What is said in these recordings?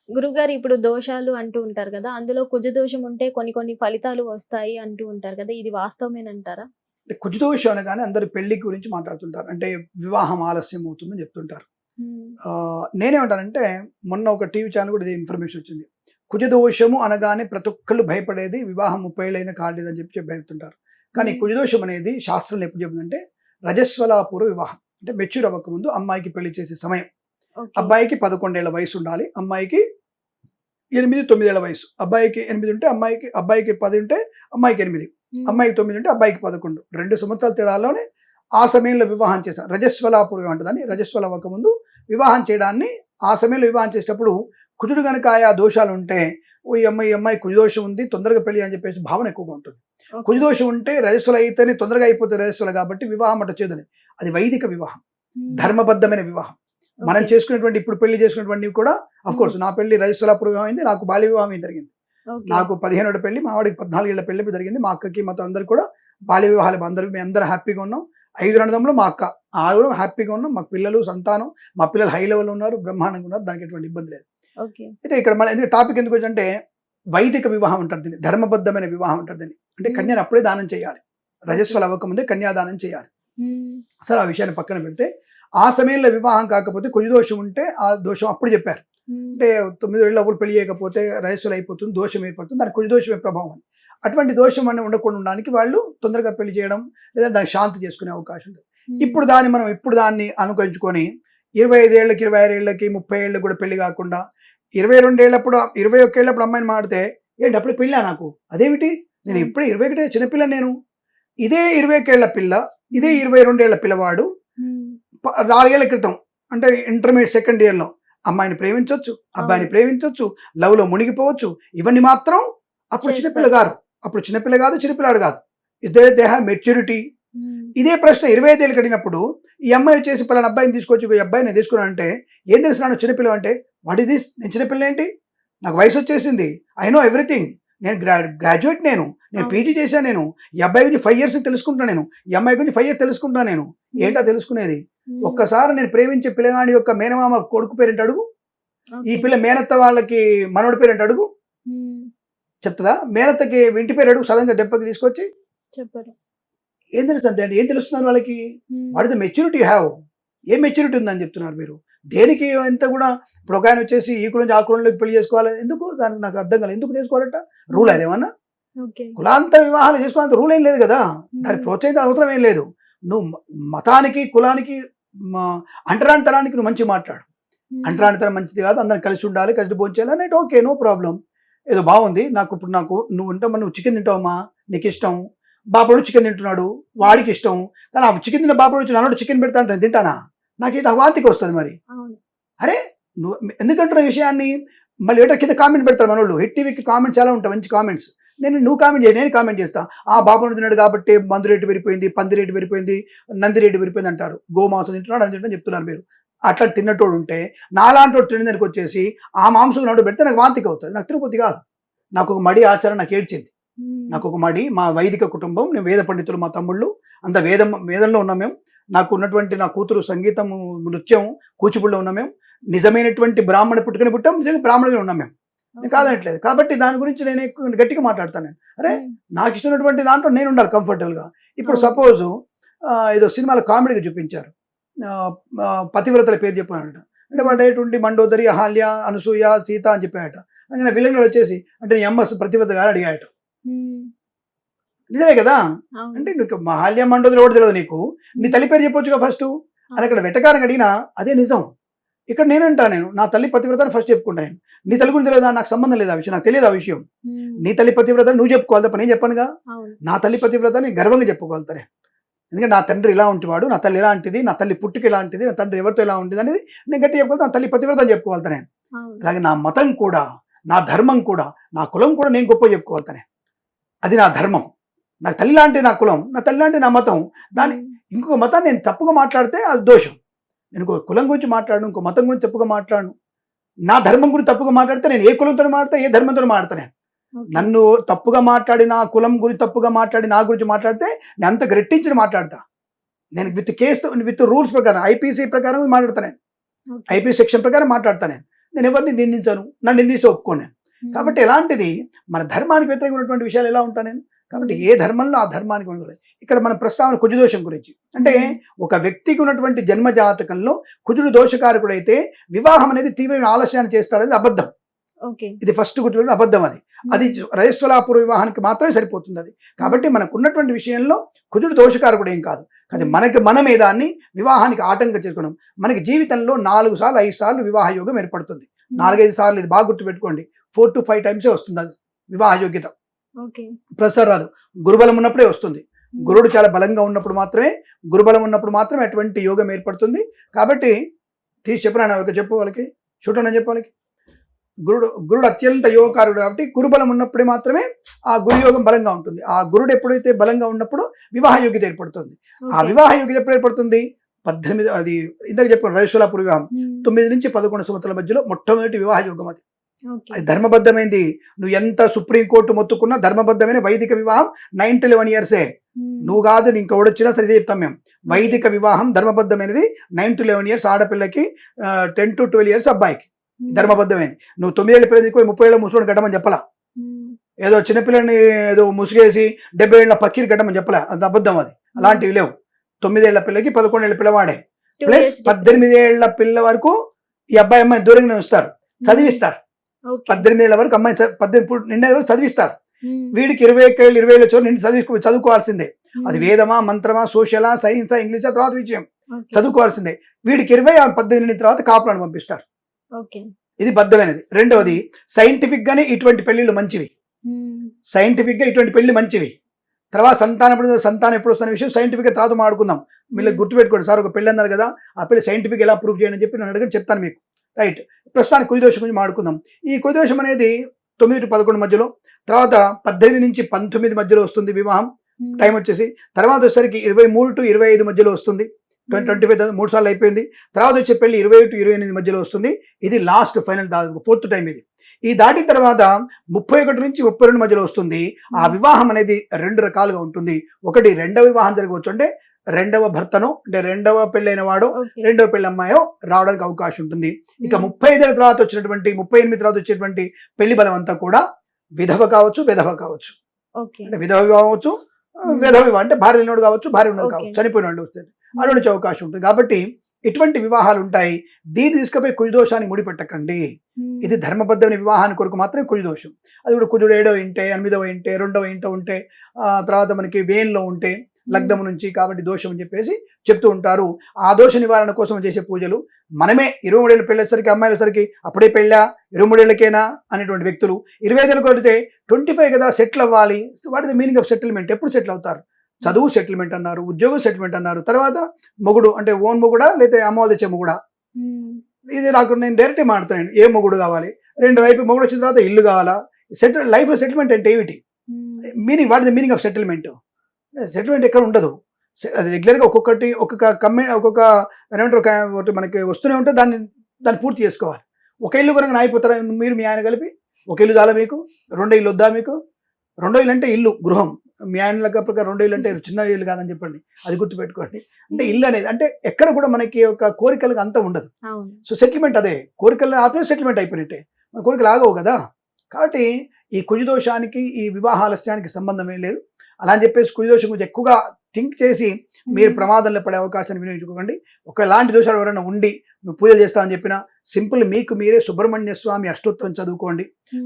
గురువుగారు ఇప్పుడు దోషాలు అంటూ ఉంటారు కదా! అందులో కుజ దోషం ఉంటే కొన్ని కొన్ని ఫలితాలు వస్తాయి అంటూ ఉంటారు కదా! ఇది వాస్తవమేనంటారా? అంటే కుజదోషం అనగానే అందరూ పెళ్లి గురించి మాట్లాడుతుంటారు. అంటే వివాహం ఆలస్యం అవుతుందని చెప్తుంటారు. హ్మ్. నేనేమంటానంటే మొన్న ఒక టీవీ ఛానల్ కూడా ఇదే ఇన్ఫర్మేషన్ వచ్చింది. కుజదోషము అనగానే ప్రతి ఒక్కళ్ళు భయపడేది వివాహం 30 ఏళ్ళైనా కాలేదని చెప్పి భయపడుతుంటారు. కానీ హ్మ్. కుజదోషం అనేది శాస్త్రంలో ఎప్పుడు చెప్తుందంటే రజస్వలాపూర్వ వివాహం. అంటే మెచ్యూర్ అవ్వకముందు అమ్మాయికి పెళ్లి చేసే సమయం. ఓకే. అబ్బాయికి 11 ఏళ్ల వయసు ఉండాలి. అమ్మాయికి 8, 9 ఏళ్ల వయసు. అబ్బాయికి 8 ఉంటే అబ్బాయికి 10 ఉంటే అమ్మాయికి 8. హ్మ్. అమ్మాయికి 9 ఉంటే అబ్బాయికి 11. 2 సంవత్సరాల తేడాలోనే ఆ సమయంలో వివాహం చేశారు. రజస్వలాపూర్వం అంటదని రజస్వల అవ్వకముందు వివాహం చేయడాన్ని ఆ సమయంలో వివాహం చేసేటప్పుడు కుజుడు గనుక ఆయా దోషాలుంటే ఓ ఈ అమ్మాయి కుజదోషం ఉంది తొందరగా పెళ్లి అని చెప్పేసి భావన ఎక్కువగా ఉంటుంది. ఓకే. కుజదోషం ఉంటే రజస్వల అయితేనే తొందరగా అయిపోతే రజస్వల కాబట్టి వివాహం అట్ట చేయదని. అది వైదిక వివాహం. హ్మ్. ధర్మబద్ధమైన వివాహం. మనం ఓకే. చేసుకునేటువంటి ఇప్పుడు పెళ్లి చేసుకునేటువంటివి కూడా హ్మ్. కోర్స్ నా పెళ్లి రజస్వలాపూర్వ వివాహం అయింది. నాకు బాల్య వివాహం జరిగింది. ఓకే. నాకు 15 ఏళ్ల పెళ్లి, మా వాడికి 14 ఏళ్ల పెళ్లి జరిగింది. మా అక్కకి మాతో అందరికి కూడా బాల్య వివాహాలు మేమందరం హ్యాపీగా ఉన్నాం. 5 అన్నదమ్ములు మా అక్క. ఆరుగురం హ్యాపీగా ఉన్నాం. మాకు పిల్లలు, సంతానం. మా పిల్లలు హై లెవెల్‌లో ఉన్నారు. బ్రహ్మాండంగా ఉన్నారు. దానికి ఎటువంటి ఇబ్బంది లేదు. ఓకే. అయితే ఇక్కడ మళ్ళీ ఎందుకు టాపిక్ ఎందుకొచ్చిందంటే వైదిక వివాహం అంటారు దీన్ని. ధర్మబద్ధమైన వివాహం అంటారు దీన్ని. అంటే హ్మ్. కన్యను అప్పుడే దానం చేయాలి. ఓకే. రజస్వల అవ్వకముందే కన్యాదానం చేయాలి. హ్మ్. సరే ఆ విషయాన్ని పక్కన పెడితే, ఆ సమయంలో వివాహం కాకపోతే కుజదోషం ఉంటే ఆ దోషం అప్పుడు చెప్పారు. హ్మ్. అంటే 9 ఏళ్ల లోపల పెళ్లి చేయకపోతే రయస్సులు అయిపోతుంది. దోషం ఏర్పడుతుంది. దానికి కుజదోషమే ప్రభావం అని. అటువంటి దోషం అని ఉండకుండా ఉండడానికి వాళ్ళు తొందరగా పెళ్లి చేయడం, లేదా దాన్ని శాంతి చేసుకునే అవకాశం ఉంది. హ్మ్. ఇప్పుడు దాన్ని అనుకరించుకొని 25 ఏళ్ళకి, 26 ఏళ్ళకి, 30 ఏళ్ళకి కూడా పెళ్లి కాకుండా 22 ఏళ్ళప్పుడు, 21 ఏళ్ళప్పుడు అమ్మాయిని మాడితే, "ఏంటి అప్పుడే పెళ్ళా నాకు? అదేమిటి? నేను అవును. ఇప్పుడే 21 చిన్నపిల్లని నేను." ఇదే 21 ఏళ్ల పిల్ల, ఇదే హ్మ్. 22 ఏళ్ల పిల్లవాడు హ్మ్. 4 ఏళ్ల క్రితం అంటే ఇంటర్మీడియేట్ సెకండ్ ఇయర్‌లో అమ్మాయిని ప్రేమించొచ్చు, అబ్బాయిని అవును. ప్రేమించొచ్చు, లవ్‌లో మునిగిపోవచ్చు. ఇవన్నీ మాత్రం అప్పుడు చిన్నపిల్ల చేస్తారు. గారు. అప్పుడు చిన్నపిల్ల కాదు, చిన్నపిల్లాడు కాదు. They have maturity. హ్మ్. ఇదే ప్రశ్న 25 ఏళ్ళకి అడిగినప్పుడు, ఈ అమ్మాయి వచ్చేసి పలానా అబ్బాయిని తీసుకొచ్చి, "ఈ అబ్బాయిని నేను తీసుకున్నానంటే, ఏం తెలుసు నాన్న చిన్నపిల్లవు" అంటే, "వాట్ ఈస్ థిస్? నేను చిన్నపిల్లేంటి? నాకు వయసొచ్చేసింది. I know everything. నేను గ్రాడ్యుయేట్ నేను. నేను అవును. పీజీ చేశాను నేను. ఈ అబ్బాయి గురించి 5 ఇయర్స్ తెలుసుకుంటున్నా నేను. ఈ అమ్మాయి గురించి 5 ఇయర్స్ తెలుసుకుంటా నేను." ఏంటా హ్మ్. తెలుసుకునేది? హ్మ్. ఒక్కసారి నేను ప్రేమించే పిల్లగాడి యొక్క మేనమామ కొడుకు పేరేంటి అడుగు. ఈ ఓకే. పిల్ల మేనత్త వాళ్ళకి మనవడి పేరేంటి అడుగు. హ్మ్. చెప్తదా? మేనత్తకి ఇంటి పేరు అడుగు సడెన్‌గా దెబ్బకి తీసుకొచ్చి. చెప్పరు. ఏం తెలుస్తది అంటే ఏం తెలుస్తున్నారు వాళ్ళకి? హ్మ్. What is the maturity you have? ఏం మెచ్యూరిటీ ఉందని చెప్తున్నారు మీరు? దేనికి ఇంత కూడా ఇప్పుడు ఒకాయన వచ్చేసి ఈ కులం నుంచి ఆ కులంలోకి పెళ్లి చేసుకోవాలి. ఎందుకు? దానికి నాకు అర్థం కాలేదు. ఎందుకు చేసుకోవాలట? రూలా హ్మ్. అదేమన్నా? ఓకే. కులాంతర వివాహాలు చేసుకోవాలంత రూల్ ఏం లేదు గదా! దాన్ని హ్మ్. ప్రోత్సహించాల్సిన అవసరం ఏం లేదు. నువ్వు మతానికి, కులానికి మ అంటరానితనానికి నువ్వు మంచిగా మాట్లాడు. హ్మ్. అంటరానితనం మంచిది కాదు. అందరం కలిసి ఉండాలి. కలిసి భోంచేయాలి అనేటి ఓకే. No problem. ఏదో బావుంది. నాకు నువ్వు చికెన్ తింటావమ్మా? నీకిష్టం. బాబోడు చికెన్ తింటున్నాడు. హ్మ్. వాడికిష్టం. కానీ ఆ చికెన్ తిన్న బాబోడు వచ్చి నన్నోడు చికెన్ పెడతా అంటే నేను తింటానా? నాకు వాంతికొస్తది మరి. అవును. అరే! నువ్వు ఎందుకంటున్నావు ఈ విషయాన్ని? మళ్ళీ ఏటో కింద కామెంట్ పెడతారు మనోళ్ళు. హిట్ టీవీకి కామెంట్స్ చాలా ఉంటాయి. మంచి కామెంట్స్. నువ్వు కామెంట్ చేయి. నేను కామెంట్ చేస్తా. ఆ హ్మ్. బాబు తిన్నాడు కాబట్టి మందు రేటు పెరిగిపోయింది, పంది రేటు పెరిగిపోయింది, నంది రేటు పెరిగిపోయింది అంటారు. గోమాంసం తింటున్నాడు, అది తింటున్నాడు చెప్తున్నారు మీరు. అట్లా తిన్నటోడు ఉంటే, నాలాంటోడు తినే దగ్గరికొచ్చేసి ఆ మాంసం నోట్లో పెడితే నాకు వాంతికి అవుతది. నాకు తినబుద్ధి కాదు. నాకొక మడి ఆచారం నాకు ఏడ్చింది. హ్మ్. నాకొక మడి మా వైదిక కుటుంబం. మేము వేద పండితులు మా తమ్ముళ్ళు. అంతా వేదంలో ఉన్నాం మేము. నాకు ఉన్నటువంటి నా కూతురు సంగీతము, నృత్యం, కూచిపూడిలో ఉన్నాం మేము. నిజమైనటువంటి బ్రాహ్మణ పుట్టుకని పుట్టాం. నిజంగా బ్రాహ్మణులుగా ఉన్నాం మేము. నేను ఓకే. కాదనట్లేదు. కాబట్టి దాని గురించి నేను ఎక్కువ గట్టిగా మాట్లాడతాను నేను. అరే! హ్మ్. నాకిష్టమైనటువంటి దాంట్లో నేనుండాలి కంఫర్టబుల్‌గా. ఇప్పుడు అవును. సపోజు ఏదో సినిమాలో కామెడీగా చూపించారు. ఆహ్, పతివ్రతల పేరు చెప్పానట. అంటే హ్మ్. వాడేటువంటి మండోదరి, అహల్య, అనసూయ, సీత అని చెప్పాడట. అనగానే విలన్ వచ్చేసి అంటే నీ అమ్మ పతివ్రత కాదా అడిగాడట. హ్మ్. నిజమే కదా! అవును. అంటే నీకు మహల్య, మండోదరి ఎవడో తెలవదు నీకు. నీ హ్మ్. తల్లి పేరు చెప్పొచ్చుగా ఫస్టు. అని అవును. అక్కడ వెటకారంగా అడిగినా అదే నిజం. ఇక్కడ నేను. నా తల్లి పతివ్రత అని ఫస్ట్ చెప్పుకుంటా నేను. నీ తల్లి హ్మ్. గురించి తెలవదా? నాకు సంబంధం లేదు ఆ విషయం. నాకు తెలియదు ఆ విషయం. హ్మ్. నీ తల్లి పతివ్రత అని నువ్వు చెప్పుకోవాలి తప్ప నేను చెప్పనుగా. అవును. నా తల్లి పతివ్రత అని గర్వంగా చెప్పుకోగలుగుతా నేను. ఎందుకంటే నా తండ్రి ఇలా ఉంటివాడు. నా తల్లి ఇలాంటిది. నా తల్లి పుట్టుక ఇలాంటిది. నా తండ్రి ఎవరితో ఇలా ఉండేది అనేది నేను గట్టిగా చెప్పుకోగలుగుతా. నా తల్లి పతివ్రత అని చెప్పుకోగలుగుతా నేను. అవును. అలాగే నా మతం కూడా, నా ధర్మం కూడా, నా కులం కూడా నేను గొప్పగా చెప్పుకోగలుగుతా నేను. అది నా ధర్మం. నాకు తల్లి లాంటి నా కులం, నా తల్లి లాంటి నా మతం. దాన్ని హ్మ్. ఇంకొక మతాన్ని నేను తప్పుగా మాట్లాడితే అది దోషం. నేను ఇంకో కులం గురించి మాట్లాడను, ఇంకో మతం గురించి తప్పుగా మాట్లాడను. నా ధర్మం గురించి తప్పుగా మాట్లాడితే నేను ఏ కులంతోని మాట్లాడతా, ఏ ధర్మంతోని మాట్లాడతా నేను. ఓకే. నన్ను తప్పుగా మాట్లాడి, నా కులం గురించి తప్పుగా మాట్లాడి, నా గురించి మాట్లాడితే నేను అంతకు రెట్టించి మాట్లాడతా. నేను విత్ రూల్స్ ప్రకారం ఐపీసీ ప్రకారం మాట్లాడతా నేను. ఓకే. ఐపీ సెక్షన్ ప్రకారం మాట్లాడతా నేను. నేను ఎవరిని నిందించాను, నన్ను నిందిస్తే ఒప్పుకోను నేను. కాబట్టి ఎలాంటిది మన ధర్మానికి వ్యతిరేకంగా ఉన్నటువంటి విషయాలు ఎలా ఉంటాను నేను. కాబట్టి ఏ ధర్మంలో ఆ ధర్మానికి అనుగుణంగా. ఇక్కడ మన ప్రస్తావన కుజదోషం గురించి. అంటే ఒక వ్యక్తికి ఉన్నటువంటి జన్మ జాతకంలో కుజుడు దోషకారకుడైతే వివాహం అనేది తీవ్రమైన ఆలస్యాన్ని చేస్తాడనేది అబద్ధం. ఇది ఫస్ట్ గుర్తుపెట్టుకుని అబద్ధం. అది రజస్వలాపూర్వ వివాహానికి మాత్రమే సరిపోతుంది అది. కాబట్టి మనకు ఉన్నటువంటి విషయంలో కుజుడు దోషకారకుడు ఏం కాదు. అది మనమే దాన్ని వివాహానికి ఆటంకం చేసుకున్నాం. మనకి జీవితంలో 4 సార్లు 5 సార్లు వివాహ యోగం ఏర్పడుతుంది. 4-5 సార్లు, ఇది బాగా గుర్తుపెట్టుకోండి. 4 to 5 టైమ్సే వస్తుంది అది వివాహ యోగ్యత. ప్రసారం రాదు. గురుబలం ఉన్నప్పుడే వస్తుంది. గురుడు చాలా బలంగా ఉన్నప్పుడు మాత్రమే, గురుబలం ఉన్నప్పుడు మాత్రమే అటువంటి యోగం ఏర్పడుతుంది. కాబట్టి తీసి చెప్పినా చెప్పు వాళ్ళకి, చూడని చెప్పు వాళ్ళకి. గురుడు అత్యంత యోగకారుడు కాబట్టి గురుబలం ఉన్నప్పుడే మాత్రమే ఆ గురుయోగం బలంగా ఉంటుంది. ఆ గురుడు ఎప్పుడైతే బలంగా ఉన్నప్పుడు వివాహ యోగ్యత ఏర్పడుతుంది. ఆ వివాహ యోగ్యత ఎప్పుడు ఏర్పడుతుంది? 18, అది ఇందాక చెప్పాను రజస్వలాపూర్వ వివాహం 9 నుంచి 11 సంవత్సరాల మధ్యలో మొట్టమొదటి వివాహ యోగం అది. అది ధర్మబద్ధమైంది. నువ్వు ఎంత సుప్రీంకోర్టు మొత్తుకున్నా ధర్మబద్ధమైన వైదిక వివాహం 9 to 11 ఇయర్సే. నువ్వు కాదు, ఇంకొకడొచ్చినా సరే చెప్తాం మేము. వైదిక వివాహం ధర్మబద్ధమైనది 9 to 11 ఇయర్స్ ఆడపిల్లకి, 10 to 12 ఇయర్స్ అబ్బాయికి ధర్మబద్ధమైంది. నువ్వు 9 ఏళ్ళ పిల్లలకి 30 ఏళ్ళ ముసలోని గడ్డమని చెప్పలా. ఏదో చిన్నపిల్లని ఏదో ముసుగేసి 70 ఏళ్ళ పక్కీని గడ్డమని చెప్పలా. అంత అబద్ధం అది. అలాంటివి లేవు. 9 ఏళ్ల పిల్లకి 11 ఏళ్ళ పిల్లవాడే ప్లస్ 18 ఏళ్ల పిల్ల వరకు ఈ అబ్బాయి అమ్మాయి దూరంగానే ఉంచుతారు, చదివిస్తారు. 18 ఏళ్ల వరకు అమ్మాయి 18 నిండే వరకు చదివిస్తారు. వీడికి 20 ఏళ్ళ చోటు నిండి చదువుకోవాల్సిందే. అది వేదమా, మంత్రమా, సోషలా, సైన్సా, ఇంగ్లీషా తర్వాత విషయం, చదువుకోవాల్సిందే. వీడికి 20, 18 తర్వాత కాపురాన్ని పంపిస్తారు. ఇది బద్ధమైనది. రెండవది, సైంటిఫిక్ గానే ఇటువంటి పెళ్లిళ్ళు మంచివి. సైంటిఫిక్ గా ఇటువంటి పెళ్లి మంచివి. తర్వాత సంతానం ఎప్పుడు వస్తున్న విషయం సైంటిఫిక్ గా తర్వాత మాట్లాడుకుందాం. మీరు గుర్తుపెట్టుకోండి, సార్ ఒక పెళ్లి అన్నారు కదా, ఆ పెళ్లి సైంటిఫిక్ ఎలా ప్రూవ్ చేయండి అని చెప్పి నన్ను అడగని చెప్తాను మీకు. రైట్. ప్రస్తుతానికి కుజదోషం గురించి మాట్లాడుకుందాం. ఈ కుజదోషం అనేది 9 to 11 మధ్యలో, తర్వాత 18 నుంచి 19 మధ్యలో వస్తుంది వివాహం టైం వచ్చేసి. తర్వాత వచ్చేసరికి 23 to 25 మధ్యలో వస్తుంది. 25 3 సార్లు అయిపోయింది. తర్వాత వచ్చే పెళ్లి 20 to 28 మధ్యలో వస్తుంది. ఇది లాస్ట్ ఫైనల్, 4th టైం ఇది. ఈ దాటిన తర్వాత 31 నుంచి 32 మధ్యలో వస్తుంది. ఆ వివాహం అనేది 2 రకాలుగా ఉంటుంది. ఒకటి రెండవ వివాహం జరగవచ్చు, అంటే రెండవ భర్తనో, అంటే రెండవ పెళ్ళైన వాడో, రెండవ పెళ్ళి అమ్మాయో రావడానికి అవకాశం ఉంటుంది. ఇక 35 తర్వాత వచ్చినటువంటి, 38 తర్వాత వచ్చేటువంటి పెళ్లి బలం అంతా కూడా విధవ కావచ్చు, విధవ కావచ్చు. అంటే విధవ వివాహం అవచ్చు, విధవ వివాహం అంటే భార్య లేనివాడు కావచ్చు, భార్య ఉన్నది కావచ్చు, చనిపోయిన వాళ్ళు వస్తుంది, అటువంటి అవకాశం ఉంటుంది. కాబట్టి ఇటువంటి వివాహాలు ఉంటాయి. దీన్ని తీసుకుపోయి కుజదోషాన్ని ముడిపెట్టకండి. ఇది ధర్మబద్ధమైన వివాహాన్ని కొరకు మాత్రమే కుజదోషం. అది కూడా కుజుడు 7వ ఇంటే, 8వ ఇంటే, 2వ ఇంట ఉంటే, తర్వాత మనకి వేన్లో ఉంటే లగ్నము నుంచి, కాబట్టి దోషం అని చెప్పేసి చెప్తూ ఉంటారు. ఆ దోష నివారణ కోసం చేసే పూజలు మనమే. 23 ఏళ్ళు పెళ్ళేసరికి అమ్మాయిల సరికి అప్పుడే పెళ్ళా, 23 ఏళ్ళకేనా అనేటువంటి వ్యక్తులు 25 ఏళ్ళు కొడితే 25 కదా సెటిల్ అవ్వాలి. What is the meaning of settlement? ఎప్పుడు సెటిల్ అవుతారు? చదువు సెటిల్మెంట్ అన్నారు, ఉద్యోగం సెటిల్మెంట్ అన్నారు, తర్వాత మొగుడు అంటే ఓన్ మొగుడా లేకపోతే అమ్మ తెచ్చే మొగుడా? ఇది నాకు, నేను డైరెక్ట్గా మాట్లాడతాను. ఏ మొగుడు కావాలి? 2 వైపు మొగుడు వచ్చిన తర్వాత ఇల్లు కావాలా? లైఫ్ సెటిల్మెంట్ అంటే ఏమిటి? Meaning, what is the meaning of settlement? Settlement ఎక్కడ ఉండదు. అది రెగ్యులర్గా ఒక్కొక్క ఏమంటారు, మనకి వస్తూనే ఉంటే దాన్ని పూర్తి చేసుకోవాలి. ఒక ఇల్లు కొనగా అయిపోతారా మీరు, మీ ఆయన కలిపి? ఒక ఇల్లు చాలా మీకు? 2 ఇల్లు వద్దా మీకు? 2 ఇల్లు అంటే ఇల్లు, గృహం. మీ ఆయన ప్రకారం 2 ఇల్లు అంటే చిన్న ఇల్లు కాదని చెప్పండి, అది గుర్తుపెట్టుకోండి. అంటే ఇల్లు అనేది అంటే ఎక్కడ కూడా మనకి ఒక కోరికలకు అంత ఉండదు. సో సెటిల్మెంట్ అదే, కోరికలు ఆపే సెటిల్మెంట్ అయిపోయినట్టే. మన కోరికలు ఆగవు కదా. కాబట్టి ఈ కుజదోషానికి, ఈ వివాహ ఆలస్యానికి సంబంధమే లేదు. అలా అని చెప్పేసి కుజదోషం గురించి ఎక్కువగా థింక్ చేసి మీరు ప్రమాదంలో పడే అవకాశాన్ని వినియోగించుకోకండి. ఒకలాంటి దోషాలు ఎవరైనా ఉండి మీరు పూజలు చేస్తామని చెప్పినా సింపుల్ మీకు మీరే సుబ్రహ్మణ్య స్వామి అష్టోత్తరం చదువుకోండి.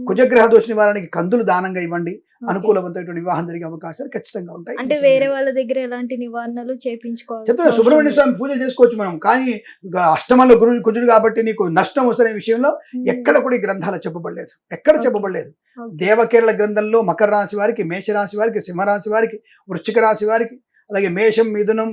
కుజగ్రహ దోష నివారణకి కందులు దానంగా ఇవ్వండి. అనుకూలవంతమైనటువంటి వివాహం జరిగే అవకాశాలు ఖచ్చితంగా ఉంటాయి. అంటే వేరే వాళ్ళ దగ్గర ఎలాంటి నివారణలు చేయించుకోవాలి? చెప్తున్నా, సుబ్రహ్మణ్య స్వామి పూజలు చేసుకోవచ్చు మనం. కానీ అష్టమంలో కుజుడు కాబట్టి నీకు నష్టం వస్తున్న విషయంలో ఎక్కడ కూడా ఈ గ్రంథాలు చెప్పబడలేదు, ఎక్కడ చెప్పబడలేదు. దేవకేరళ గ్రంథంలో మకర రాశి వారికి, మేషరాశి వారికి, సింహరాశి వారికి, వృశ్చిక రాశి వారికి, అలాగే మేషం, మిథునం,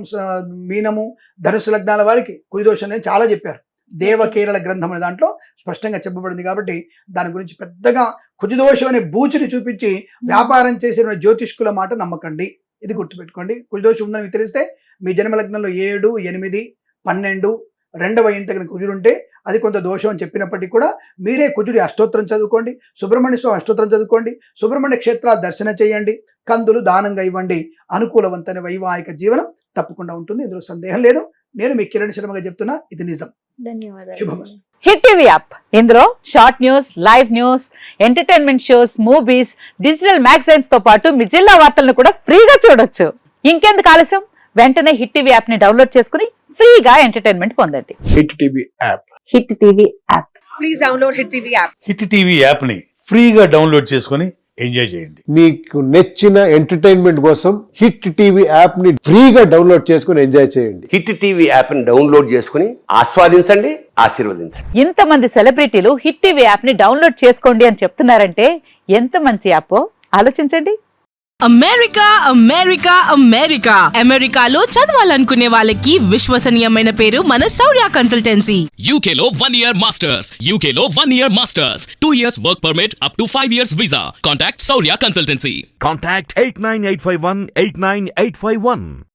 మీనము, ధనుసు లగ్నాల వారికి కుజదోషం అని చాలా చెప్పారు. దేవకేరళ గ్రంథం అనే దాంట్లో స్పష్టంగా చెప్పబడింది. కాబట్టి దాని గురించి పెద్దగా కుజదోషం అనే బూచిని చూపించి వ్యాపారం చేసిన జ్యోతిష్కుల మాట నమ్మకండి. ఇది గుర్తుపెట్టుకోండి. కుజదోషం ఉందని మీకు తెలిస్తే మీ జన్మలగ్నంలో 7, 8, 12 2వ ఇంట కనుక కుజుడు ఉంటే అది కొంత దోషం అని చెప్పినప్పటికీ కూడా మీరే కుజుడి అష్టోత్తరం చదువుకోండి, సుబ్రహ్మణ్య స్వామి అష్టోత్తరం చదువుకోండి, సుబ్రహ్మణ్య క్షేత్రాలు దర్శనం చేయండి, కందులు దానంగా ఇవ్వండి. అనుకూలవంతమైన వైవాహిక జీవనం తప్పకుండా ఉంటుంది, ఇందులో సందేహం లేదు. నేను మీ కిరణ్ శర్మగా చెప్తున్నా, ఇది నిజం. ధన్యవాదాలు. శుభమస్తు. హిట్ టీవీ యాప్ ఇందులో short news, live news, entertainment shows, movies, digital magazines తో పాటు మీ జిల్లా వార్తలను కూడా ఫ్రీగా చూడొచ్చు. ఇంకెందుకు ఆలస్యం, వెంటనే హిట్ టీవీ యాప్ ని డౌన్లోడ్ చేసుకుని ఫ్రీగా ఎంటర్టైన్మెంట్ పొందండి. Hit TV app. Hit TV app. Please download Hit TV app. Hit TV యాప్ని ఫ్రీగా డౌన్లోడ్ చేసుకొని ఎంజాయ్ చేయండి. మీకు నచ్చిన ఎంటర్టైన్మెంట్ కోసం హిట్ టీవీ యాప్ ని ఫ్రీగా డౌన్లోడ్ చేసుకుని ఎంజాయ్ చేయండి. హిట్ టీవీ యాప్ని డౌన్లోడ్ చేసుకుని ఆస్వాదించండి, ఆశీర్వదించండి. ఇంతమంది సెలబ్రిటీలు హిట్ టీవీ యాప్ ని డౌన్లోడ్ చేసుకోండి అని చెప్తున్నారంటే ఎంత మంచి యాప్ ఆలోచించండి. అమెరికా అమెరికా అమెరికా అమెరికాలో చదవాలనుకునే వాళ్ళకి విశ్వసనీయమైన పేరు మన శౌర్య కన్సల్టెన్సీ. UK లో 1 year masters. UK లో 1 year masters. 2 years work permit up to 5 years visa. Contact Saurya Consultancy. Contact 89851 89851.